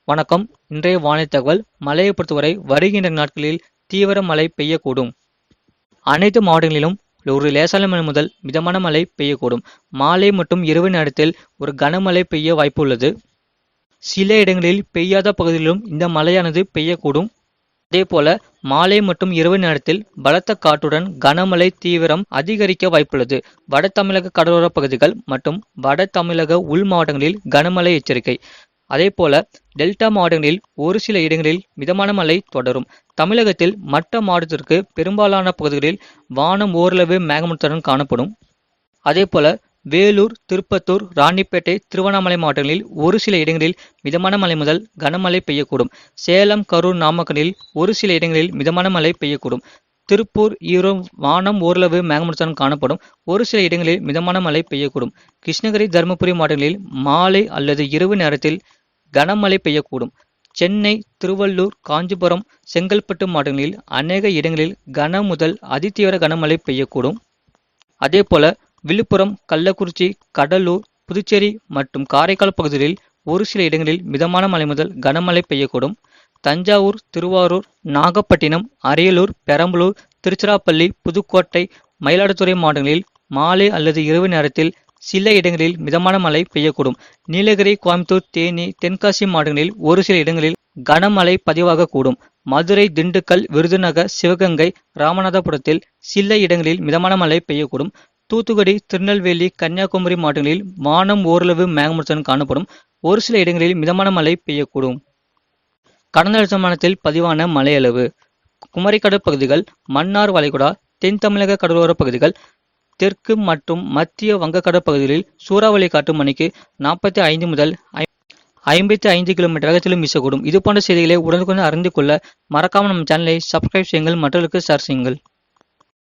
வணக்கம். இன்றைய வானிலை தகவல். மழையை பொறுத்தவரை வருகின்ற நாட்களில் தீவிர மழை பெய்யக்கூடும். அனைத்து மாவட்டங்களிலும் ஒரு லேசான மழை முதல் மிதமான மழை பெய்யக்கூடும். மாலை மற்றும் இரவு நேரத்தில் ஒரு கனமழை பெய்ய வாய்ப்பு உள்ளது. சில இடங்களில் பெய்யாத பகுதிகளிலும் இந்த மழையானது பெய்யக்கூடும். அதேபோல மாலை மற்றும் இரவு நேரத்தில் பலத்த காற்றுடன் கனமழை தீவிரம் அதிகரிக்க வாய்ப்புள்ளது. வட தமிழக கடலோர பகுதிகள் மற்றும் வட தமிழக உள் மாவட்டங்களில் கனமழை எச்சரிக்கை. அதேபோல டெல்டா மாவட்டங்களில் ஒரு சில இடங்களில் மிதமான மழை தொடரும். தமிழகத்தில் மற்ற மாவட்டத்திற்கு பெரும்பாலான பகுதிகளில் வானம் ஓரளவு மேகமூட்டத்துடன் காணப்படும். அதேபோல வேலூர், திருப்பத்தூர், ராணிப்பேட்டை, திருவண்ணாமலை மாவட்டங்களில் ஒரு சில இடங்களில் மிதமான மழை முதல் கனமழை பெய்யக்கூடும். சேலம், கரூர், நாமக்கலில் ஒரு சில இடங்களில் மிதமான மழை பெய்யக்கூடும். திருப்பூர், ஈரோடு வானம் ஓரளவு மேகமூட்டத்துடன் காணப்படும். ஒரு சில இடங்களில் மிதமான மழை பெய்யக்கூடும். கிருஷ்ணகிரி, தருமபுரி மாவட்டங்களில் மாலை அல்லது இரவு நேரத்தில் கனமழை பெய்யக்கூடும். சென்னை, திருவள்ளூர், காஞ்சிபுரம், செங்கல்பட்டு மாவட்டங்களில் அநேக இடங்களில் கன முதல் அதிதீவிர கனமழை பெய்யக்கூடும். அதேபோல விழுப்புரம், கள்ளக்குறிச்சி, கடலூர், புதுச்சேரி மற்றும் காரைக்கால் பகுதிகளில் ஒரு சில இடங்களில் மிதமான மழை முதல் கனமழை பெய்யக்கூடும். தஞ்சாவூர், திருவாரூர், நாகப்பட்டினம், அரியலூர், பெரம்பலூர், திருச்சிராப்பள்ளி, புதுக்கோட்டை, மயிலாடுதுறை மாவட்டங்களில் மாலை அல்லது இரவு நேரத்தில் சில இடங்களில் மிதமான மழை பெய்யக்கூடும். நீலகிரி, கோயம்புத்தூர், தேனி, தென்காசி மாவட்டங்களில் ஒரு சில இடங்களில் கனமழை பதிவாகக்கூடும். மதுரை, திண்டுக்கல், விருதுநகர், சிவகங்கை, ராமநாதபுரத்தில் சில இடங்களில் மிதமான மழை பெய்யக்கூடும். தூத்துக்குடி, திருநெல்வேலி, கன்னியாகுமரி மாவட்டங்களில் வானம் ஓரளவு மேகமூட்டத்துடன் காணப்படும். ஒரு சில இடங்களில் மிதமான மழை பெய்யக்கூடும். கடந்த வருஷமானத்தில் பதிவான மழை அளவு: குமரிக்கடல் பகுதிகள், மன்னார் வளைகுடா, தென் தமிழக கடலோர பகுதிகள், தெற்கு மற்றும் மத்திய வங்கக்கடல் பகுதிகளில் சூறாவளி காற்று மணிக்கு 45 முதல் 55 கிலோமீட்டர் வேகத்திலும் வீசக்கூடும். இது போன்ற செய்திகளை உடனுக்குடன் அறிந்து கொள்ள மறக்காமல் நம்ம சேனலை சப்ஸ்கிரைப் செய்யுங்கள், மற்றவர்களுக்கு ஷேர் செய்யுங்கள்.